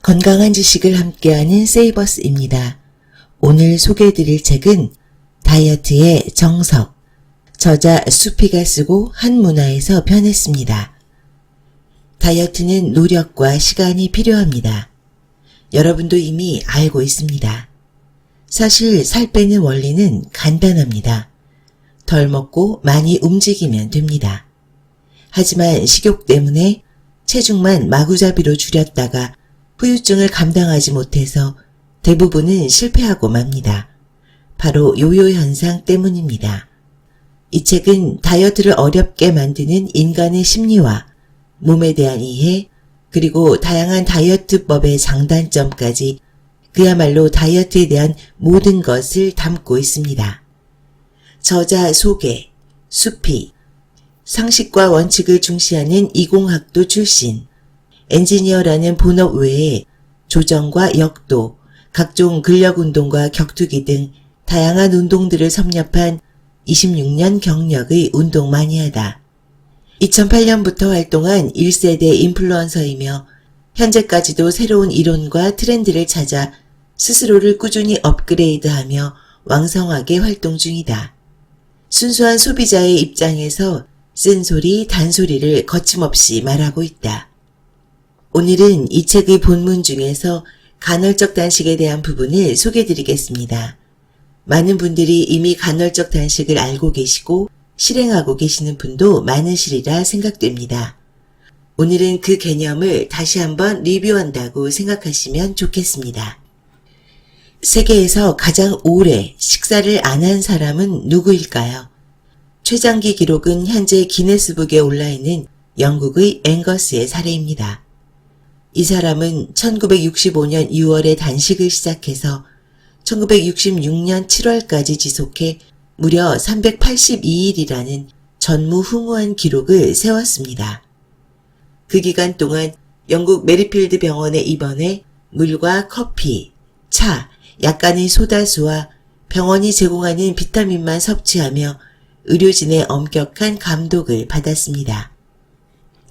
건강한 지식을 함께하는 세이버스입니다. 오늘 소개해드릴 책은 다이어트의 정석, 저자 수피가 쓰고 한문화에서 편했습니다. 다이어트는 노력과 시간이 필요합니다. 여러분도 이미 알고 있습니다. 사실 살 빼는 원리는 간단합니다. 덜 먹고 많이 움직이면 됩니다. 하지만 식욕 때문에 체중만 마구잡이로 줄였다가 후유증을 감당하지 못해서 대부분은 실패하고 맙니다. 바로 요요 현상 때문입니다. 이 책은 다이어트를 어렵게 만드는 인간의 심리와 몸에 대한 이해, 그리고 다양한 다이어트법의 장단점까지 그야말로 다이어트에 대한 모든 것을 담고 있습니다. 저자 소개, 수피, 상식과 원칙을 중시하는 이공학도 출신, 엔지니어라는 본업 외에 조정과 역도, 각종 근력운동과 격투기 등 다양한 운동들을 섭렵한 26년 경력의 운동 마니아다. 2008년부터 활동한 1세대 인플루언서이며 현재까지도 새로운 이론과 트렌드를 찾아 스스로를 꾸준히 업그레이드하며 왕성하게 활동 중이다. 순수한 소비자의 입장에서 쓴소리, 단소리를 거침없이 말하고 있다. 오늘은 이 책의 본문 중에서 간헐적 단식에 대한 부분을 소개해드리겠습니다. 많은 분들이 이미 간헐적 단식을 알고 계시고 실행하고 계시는 분도 많으시리라 생각됩니다. 오늘은 그 개념을 다시 한번 리뷰한다고 생각하시면 좋겠습니다. 세계에서 가장 오래 식사를 안 한 사람은 누구일까요? 최장기 기록은 현재 기네스북에 올라있는 영국의 앵거스의 사례입니다. 이 사람은 1965년 6월에 단식을 시작해서 1966년 7월까지 지속해 무려 382일이라는 전무후무한 기록을 세웠습니다. 그 기간 동안 영국 메리필드 병원에 입원해 물과 커피, 차, 약간의 소다수와 병원이 제공하는 비타민만 섭취하며 의료진의 엄격한 감독을 받았습니다.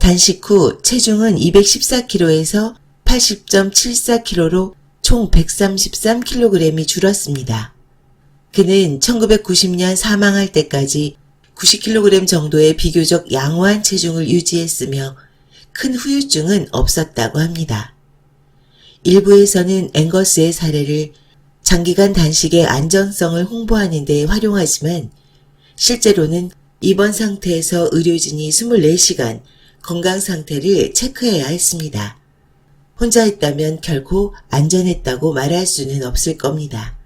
단식 후 체중은 214kg에서 80.74kg로 총 133kg이 줄었습니다. 그는 1990년 사망할 때까지 90kg 정도의 비교적 양호한 체중을 유지했으며 큰 후유증은 없었다고 합니다. 일부에서는 앵거스의 사례를 장기간 단식의 안전성을 홍보하는 데 활용하지만 실제로는 입원 상태에서 의료진이 24시간 건강 상태를 체크해야 했습니다. 혼자 했다면 결코 안전했다고 말할 수는 없을 겁니다.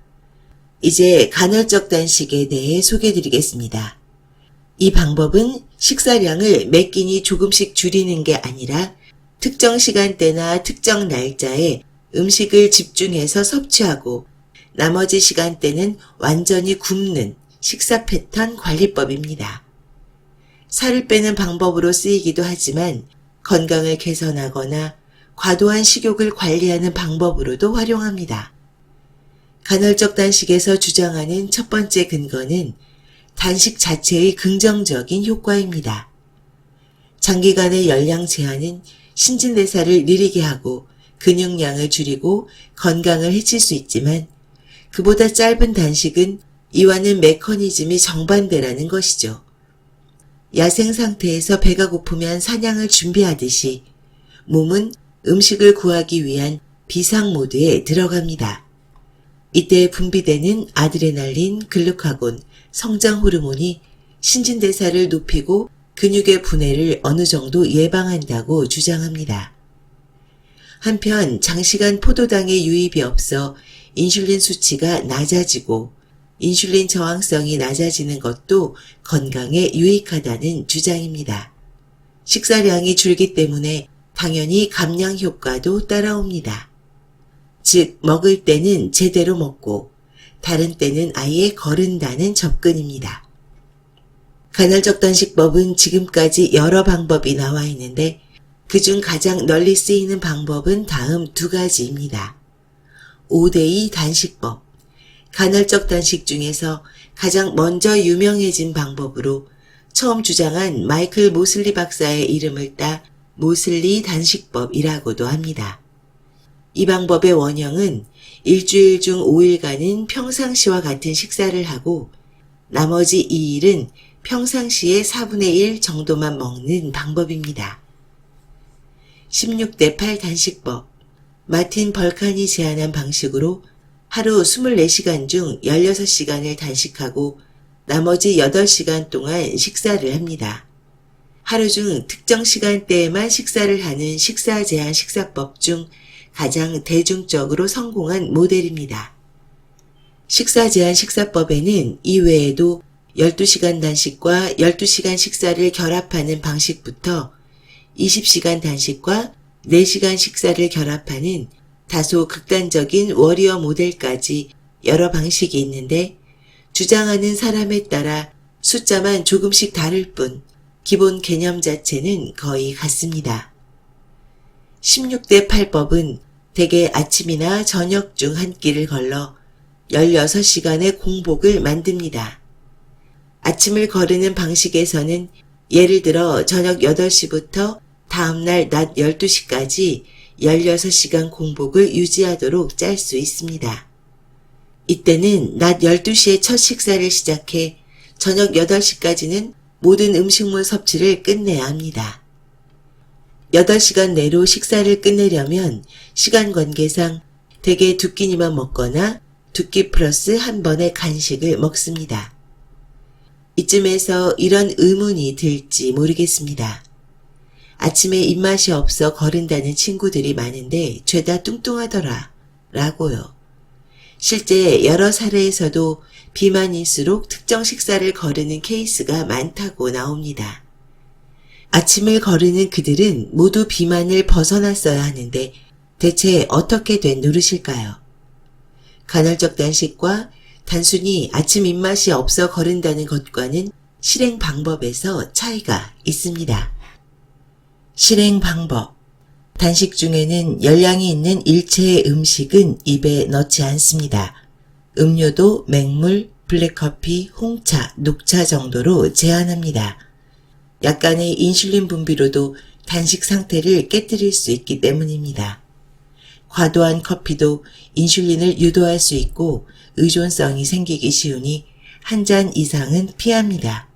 이제 간헐적 단식에 대해 소개해드리겠습니다. 이 방법은 식사량을 매 끼니 조금씩 줄이는 게 아니라 특정 시간대나 특정 날짜에 음식을 집중해서 섭취하고 나머지 시간대는 완전히 굶는 식사 패턴 관리법입니다. 살을 빼는 방법으로 쓰이기도 하지만 건강을 개선하거나 과도한 식욕을 관리하는 방법으로도 활용합니다. 간헐적 단식에서 주장하는 첫 번째 근거는 단식 자체의 긍정적인 효과입니다. 장기간의 열량 제한은 신진대사를 느리게 하고 근육량을 줄이고 건강을 해칠 수 있지만 그보다 짧은 단식은 이와는 메커니즘이 정반대라는 것이죠. 야생 상태에서 배가 고프면 사냥을 준비하듯이 몸은 음식을 구하기 위한 비상 모드에 들어갑니다. 이때 분비되는 아드레날린, 글루카곤, 성장 호르몬이 신진대사를 높이고 근육의 분해를 어느 정도 예방한다고 주장합니다. 한편 장시간 포도당의 유입이 없어 인슐린 수치가 낮아지고 인슐린 저항성이 낮아지는 것도 건강에 유익하다는 주장입니다. 식사량이 줄기 때문에 당연히 감량 효과도 따라옵니다. 즉 먹을 때는 제대로 먹고 다른 때는 아예 거른다는 접근입니다. 간헐적 단식법은 지금까지 여러 방법이 나와 있는데 그중 가장 널리 쓰이는 방법은 다음 두 가지입니다. 5대2 단식법. 간헐적 단식 중에서 가장 먼저 유명해진 방법으로 처음 주장한 마이클 모슬리 박사의 이름을 따 모슬리 단식법이라고도 합니다. 이 방법의 원형은 일주일 중 5일간은 평상시와 같은 식사를 하고 나머지 2일은 평상시의 4분의 1 정도만 먹는 방법입니다. 16대 8 단식법. 마틴 벌칸이 제안한 방식으로 하루 24시간 중 16시간을 단식하고 나머지 8시간 동안 식사를 합니다. 하루 중 특정 시간대에만 식사를 하는 식사 제한 식사법 중 가장 대중적으로 성공한 모델입니다. 식사 제한 식사법에는 이외에도 12시간 단식과 12시간 식사를 결합하는 방식부터 20시간 단식과 4시간 식사를 결합하는 다소 극단적인 워리어 모델까지 여러 방식이 있는데 주장하는 사람에 따라 숫자만 조금씩 다를 뿐 기본 개념 자체는 거의 같습니다. 16대 8법은 대개 아침이나 저녁 중 한 끼를 걸러 16시간의 공복을 만듭니다. 아침을 거르는 방식에서는 예를 들어 저녁 8시부터 다음날 낮 12시까지 16시간 공복을 유지하도록 짤 수 있습니다. 이때는 낮 12시에 첫 식사를 시작해 저녁 8시까지는 모든 음식물 섭취를 끝내야 합니다. 8시간 내로 식사를 끝내려면 시간 관계상 대개 2끼니만 먹거나 2끼 플러스 한 번의 간식을 먹습니다. 이쯤에서 이런 의문이 들지 모르겠습니다. 아침에 입맛이 없어 거른다는 친구들이 많은데 죄다 뚱뚱하더라 라고요. 실제 여러 사례에서도 비만일수록 특정 식사를 거르는 케이스가 많다고 나옵니다. 아침을 거르는 그들은 모두 비만을 벗어났어야 하는데 대체 어떻게 된 노릇일까요? 간헐적 단식과 단순히 아침 입맛이 없어 거른다는 것과는 실행 방법에서 차이가 있습니다. 실행 방법. 단식 중에는 열량이 있는 일체의 음식은 입에 넣지 않습니다. 음료도 맹물, 블랙커피, 홍차, 녹차 정도로 제한합니다. 약간의 인슐린 분비로도 단식 상태를 깨뜨릴 수 있기 때문입니다. 과도한 커피도 인슐린을 유도할 수 있고 의존성이 생기기 쉬우니 한 잔 이상은 피합니다.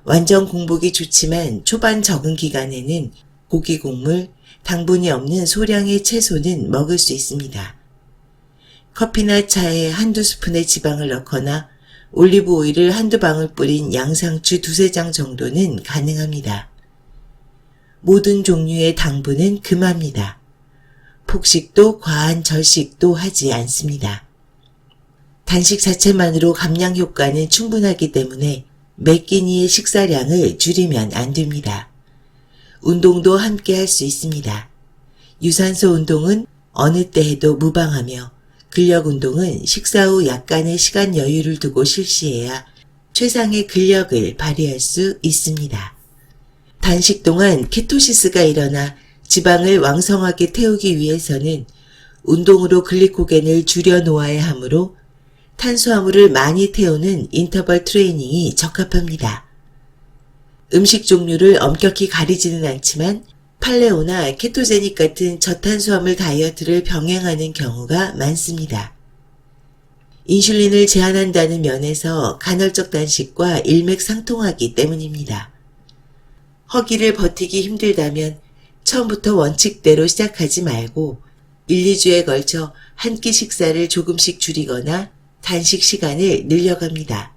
완전 공복이 좋지만 초반 적응 기간에는 고기 곡물, 당분이 없는 소량의 채소는 먹을 수 있습니다. 커피나 차에 한두 스푼의 지방을 넣거나 올리브 오일을 한두 방울 뿌린 양상추 2-3장 정도는 가능합니다. 모든 종류의 당분은 금합니다. 폭식도 과한 절식도 하지 않습니다. 단식 자체만으로 감량 효과는 충분하기 때문에 매 끼니의 식사량을 줄이면 안 됩니다. 운동도 함께 할 수 있습니다. 유산소 운동은 어느 때 해도 무방하며 근력 운동은 식사 후 약간의 시간 여유를 두고 실시해야 최상의 근력을 발휘할 수 있습니다. 단식 동안 케토시스가 일어나 지방을 왕성하게 태우기 위해서는 운동으로 글리코겐을 줄여 놓아야 하므로 탄수화물을 많이 태우는 인터벌 트레이닝이 적합합니다. 음식 종류를 엄격히 가리지는 않지만 팔레오나 케토제닉 같은 저탄수화물 다이어트를 병행하는 경우가 많습니다. 인슐린을 제한한다는 면에서 간헐적 단식과 일맥상통하기 때문입니다. 허기를 버티기 힘들다면 처음부터 원칙대로 시작하지 말고 1-2주에 걸쳐 한 끼 식사를 조금씩 줄이거나 단식 시간을 늘려갑니다.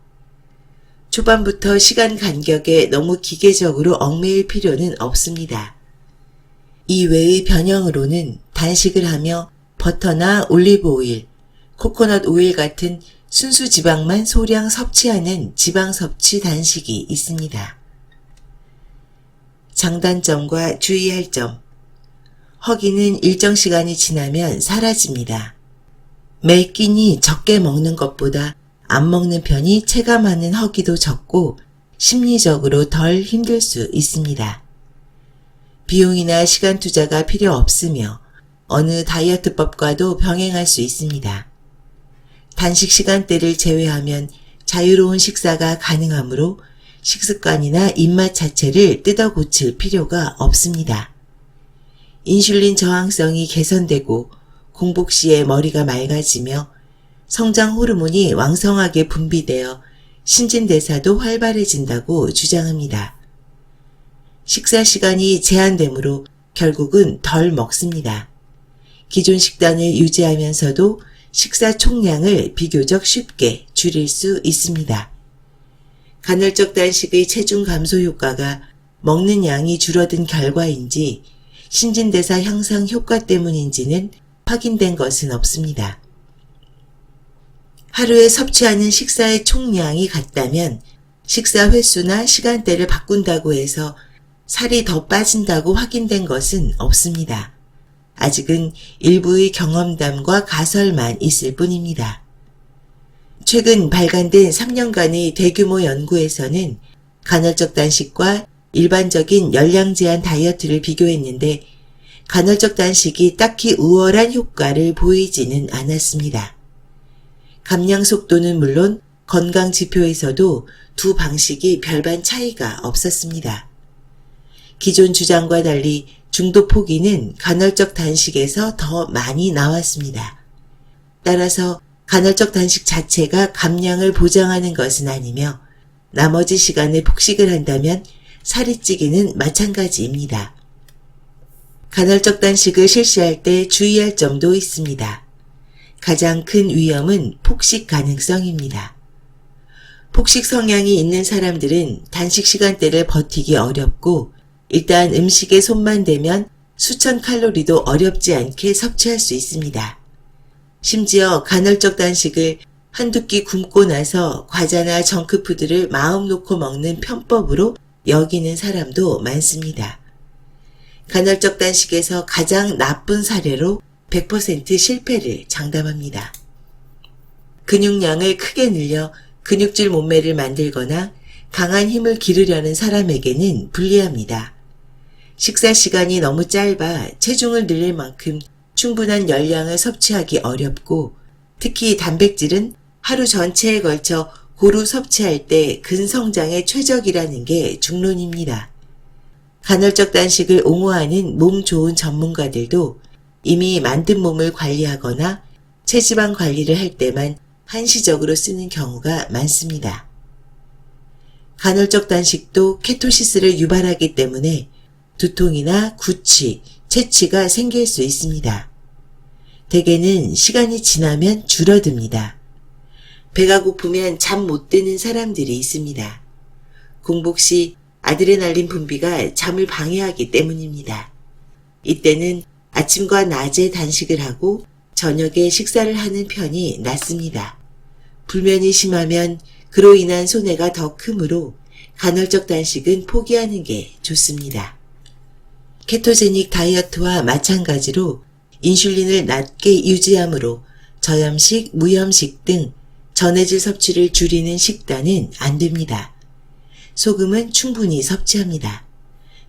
초반부터 시간 간격에 너무 기계적으로 얽매일 필요는 없습니다. 이외의 변형으로는 단식을 하며 버터나 올리브 오일, 코코넛 오일 같은 순수 지방만 소량 섭취하는 지방 섭취 단식이 있습니다. 장단점과 주의할 점. 허기는 일정 시간이 지나면 사라집니다. 매 끼니 적게 먹는 것보다 안 먹는 편이 체감하는 허기도 적고 심리적으로 덜 힘들 수 있습니다. 비용이나 시간 투자가 필요 없으며 어느 다이어트법과도 병행할 수 있습니다. 단식 시간대를 제외하면 자유로운 식사가 가능하므로 식습관이나 입맛 자체를 뜯어 고칠 필요가 없습니다. 인슐린 저항성이 개선되고 공복 시에 머리가 맑아지며 성장 호르몬이 왕성하게 분비되어 신진대사도 활발해진다고 주장합니다. 식사 시간이 제한되므로 결국은 덜 먹습니다. 기존 식단을 유지하면서도 식사 총량을 비교적 쉽게 줄일 수 있습니다. 간헐적 단식의 체중 감소 효과가 먹는 양이 줄어든 결과인지 신진대사 향상 효과 때문인지는 확인된 것은 없습니다. 하루에 섭취하는 식사의 총량이 같다면 식사 횟수나 시간대를 바꾼다고 해서 살이 더 빠진다고 확인된 것은 없습니다. 아직은 일부의 경험담과 가설만 있을 뿐입니다. 최근 발간된 3년간의 대규모 연구에서는 간헐적 단식과 일반적인 열량 제한 다이어트를 비교했는데 간헐적 단식이 딱히 우월한 효과를 보이지는 않았습니다. 감량 속도는 물론 건강 지표에서도 두 방식이 별반 차이가 없었습니다. 기존 주장과 달리 중도 포기는 간헐적 단식에서 더 많이 나왔습니다. 따라서 간헐적 단식 자체가 감량을 보장하는 것은 아니며 나머지 시간을 폭식을 한다면 살이 찌기는 마찬가지입니다. 간헐적 단식을 실시할 때 주의할 점도 있습니다. 가장 큰 위험은 폭식 가능성입니다. 폭식 성향이 있는 사람들은 단식 시간대를 버티기 어렵고 일단 음식에 손만 대면 수천 칼로리도 어렵지 않게 섭취할 수 있습니다. 심지어 간헐적 단식을 한두 끼 굶고 나서 과자나 정크푸드를 마음 놓고 먹는 편법으로 여기는 사람도 많습니다. 간헐적 단식에서 가장 나쁜 사례로 100% 실패를 장담합니다. 근육량을 크게 늘려 근육질 몸매를 만들거나 강한 힘을 기르려는 사람에게는 불리합니다. 식사 시간이 너무 짧아 체중을 늘릴 만큼 충분한 열량을 섭취하기 어렵고 특히 단백질은 하루 전체에 걸쳐 고루 섭취할 때 근성장에 최적이라는 게 중론입니다. 간헐적 단식을 옹호하는 몸 좋은 전문가들도 이미 만든 몸을 관리하거나 체지방 관리를 할 때만 한시적으로 쓰는 경우가 많습니다. 간헐적 단식도 케토시스를 유발하기 때문에 두통이나 구취, 체취가 생길 수 있습니다. 대개는 시간이 지나면 줄어듭니다. 배가 고프면 잠 못 드는 사람들이 있습니다. 공복 시 아드레날린 분비가 잠을 방해하기 때문입니다. 이때는 아침과 낮에 단식을 하고 저녁에 식사를 하는 편이 낫습니다. 불면이 심하면 그로 인한 손해가 더 크므로 간헐적 단식은 포기하는 게 좋습니다. 케토제닉 다이어트와 마찬가지로 인슐린을 낮게 유지하므로 저염식, 무염식 등 전해질 섭취를 줄이는 식단은 안 됩니다. 소금은 충분히 섭취합니다.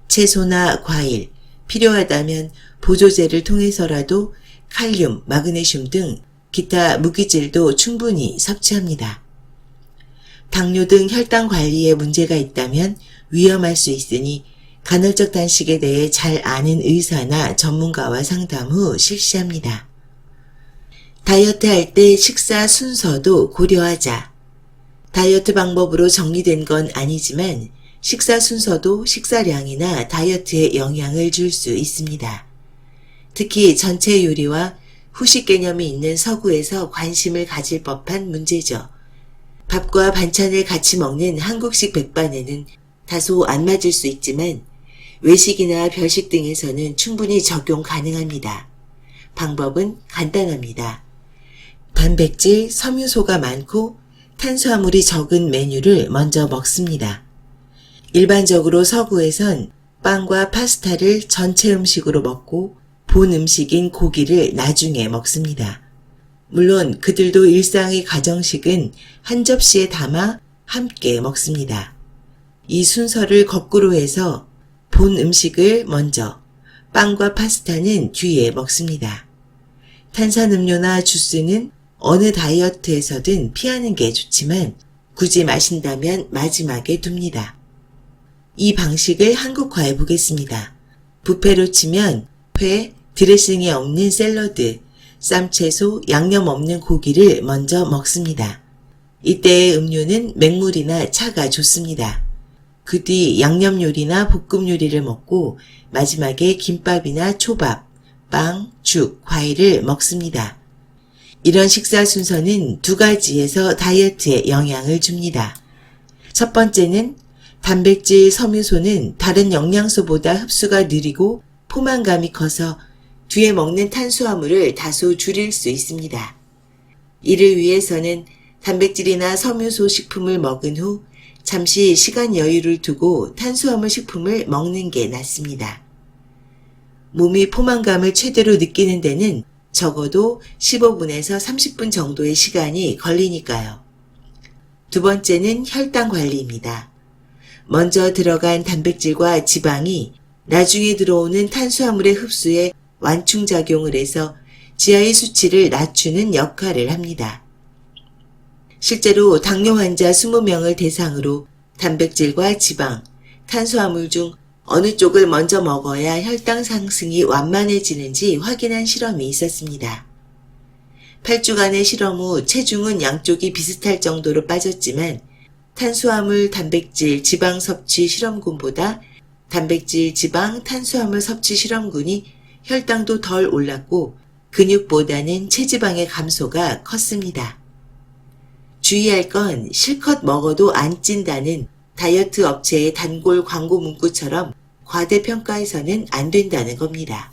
채소나 과일, 필요하다면 보조제를 통해서라도 칼륨, 마그네슘 등 기타 무기질도 충분히 섭취합니다. 당뇨 등 혈당 관리에 문제가 있다면 위험할 수 있으니 간헐적 단식에 대해 잘 아는 의사나 전문가와 상담 후 실시합니다. 다이어트 할 때 식사 순서도 고려하자. 다이어트 방법으로 정리된 건 아니지만 식사 순서도 식사량이나 다이어트에 영향을 줄 수 있습니다. 특히 전체 요리와 후식 개념이 있는 서구에서 관심을 가질 법한 문제죠. 밥과 반찬을 같이 먹는 한국식 백반에는 다소 안 맞을 수 있지만 외식이나 별식 등에서는 충분히 적용 가능합니다. 방법은 간단합니다. 단백질, 섬유소가 많고 탄수화물이 적은 메뉴를 먼저 먹습니다. 일반적으로 서구에선 빵과 파스타를 전체 음식으로 먹고 본 음식인 고기를 나중에 먹습니다. 물론 그들도 일상의 가정식은 한 접시에 담아 함께 먹습니다. 이 순서를 거꾸로 해서 본 음식을 먼저, 빵과 파스타는 뒤에 먹습니다. 탄산음료나 주스는 어느 다이어트에서든 피하는 게 좋지만 굳이 마신다면 마지막에 둡니다. 이 방식을 한국화해 보겠습니다. 뷔페로 치면 회, 드레싱이 없는 샐러드, 쌈채소, 양념 없는 고기를 먼저 먹습니다. 이때의 음료는 맹물이나 차가 좋습니다. 그 뒤 양념 요리나 볶음 요리를 먹고 마지막에 김밥이나 초밥, 빵, 죽, 과일을 먹습니다. 이런 식사 순서는 두 가지에서 다이어트에 영향을 줍니다. 첫 번째는 단백질, 섬유소는 다른 영양소보다 흡수가 느리고 포만감이 커서 뒤에 먹는 탄수화물을 다소 줄일 수 있습니다. 이를 위해서는 단백질이나 섬유소 식품을 먹은 후 잠시 시간 여유를 두고 탄수화물 식품을 먹는 게 낫습니다. 몸이 포만감을 최대로 느끼는 데는 적어도 15분에서 30분 정도의 시간이 걸리니까요. 두 번째는 혈당 관리입니다. 먼저 들어간 단백질과 지방이 나중에 들어오는 탄수화물의 흡수에 완충작용을 해서 지하의 수치를 낮추는 역할을 합니다. 실제로 당뇨 환자 20명을 대상으로 단백질과 지방, 탄수화물 중 어느 쪽을 먼저 먹어야 혈당 상승이 완만해지는지 확인한 실험이 있었습니다. 8주간의 실험 후 체중은 양쪽이 비슷할 정도로 빠졌지만 탄수화물, 단백질, 지방 섭취 실험군보다 단백질, 지방, 탄수화물 섭취 실험군이 혈당도 덜 올랐고 근육보다는 체지방의 감소가 컸습니다. 주의할 건 실컷 먹어도 안 찐다는 다이어트 업체의 단골 광고 문구처럼 과대평가해서는 안 된다는 겁니다.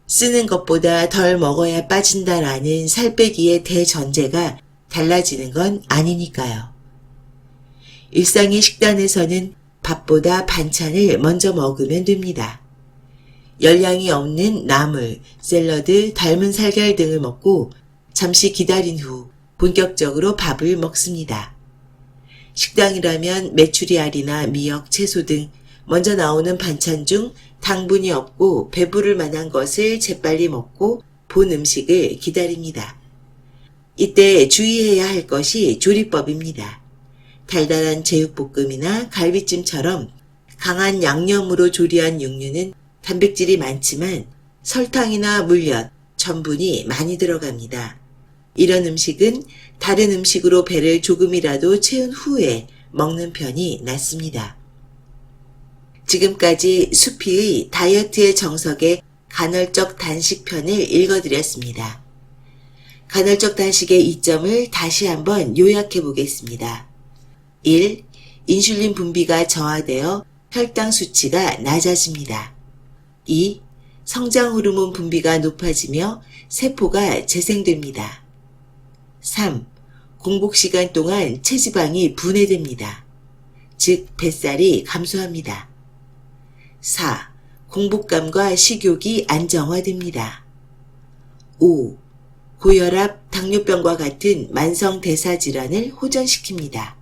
쓰는 것보다 덜 먹어야 빠진다라는 살 빼기의 대전제가 달라지는 건 아니니까요. 일상의 식단에서는 밥보다 반찬을 먼저 먹으면 됩니다. 열량이 없는 나물, 샐러드, 닮은 살결 등을 먹고 잠시 기다린 후 본격적으로 밥을 먹습니다. 식당이라면 메추리알이나 미역, 채소 등 먼저 나오는 반찬 중 당분이 없고 배부를 만한 것을 재빨리 먹고 본 음식을 기다립니다. 이때 주의해야 할 것이 조리법입니다. 달달한 제육볶음이나 갈비찜처럼 강한 양념으로 조리한 육류는 단백질이 많지만 설탕이나 물엿, 전분이 많이 들어갑니다. 이런 음식은 다른 음식으로 배를 조금이라도 채운 후에 먹는 편이 낫습니다. 지금까지 수피의 다이어트의 정석의 간헐적 단식 편을 읽어드렸습니다. 간헐적 단식의 이점을 다시 한번 요약해 보겠습니다. 1. 인슐린 분비가 저하되어 혈당 수치가 낮아집니다. 2. 성장 호르몬 분비가 높아지며 세포가 재생됩니다. 3. 공복 시간 동안 체지방이 분해됩니다. 즉 뱃살이 감소합니다. 4. 공복감과 식욕이 안정화됩니다. 5. 고혈압, 당뇨병과 같은 만성 대사 질환을 호전시킵니다.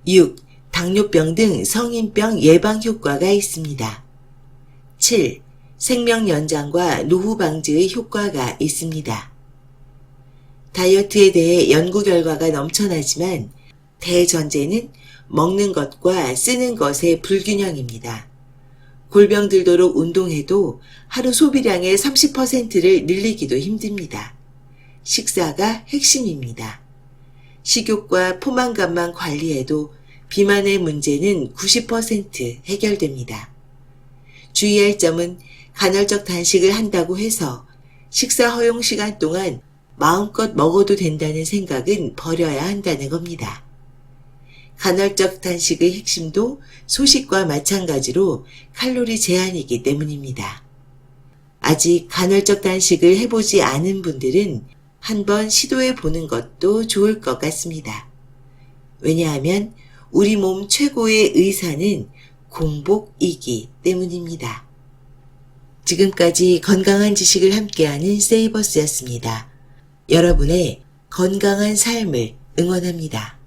6. 당뇨병 등 성인병 예방 효과가 있습니다. 7. 생명 연장과 노후 방지의 효과가 있습니다. 다이어트에 대해 연구 결과가 넘쳐나지만 대전제는 먹는 것과 쓰는 것의 불균형입니다. 골병 들도록 운동해도 하루 소비량의 30%를 늘리기도 힘듭니다. 식사가 핵심입니다. 식욕과 포만감만 관리해도 비만의 문제는 90% 해결됩니다. 주의할 점은 간헐적 단식을 한다고 해서 식사 허용 시간 동안 마음껏 먹어도 된다는 생각은 버려야 한다는 겁니다. 간헐적 단식의 핵심도 소식과 마찬가지로 칼로리 제한이기 때문입니다. 아직 간헐적 단식을 해보지 않은 분들은 한번 시도해 보는 것도 좋을 것 같습니다. 왜냐하면 우리 몸 최고의 의사는 공복이기 때문입니다. 지금까지 건강한 지식을 함께하는 세이버스였습니다. 여러분의 건강한 삶을 응원합니다.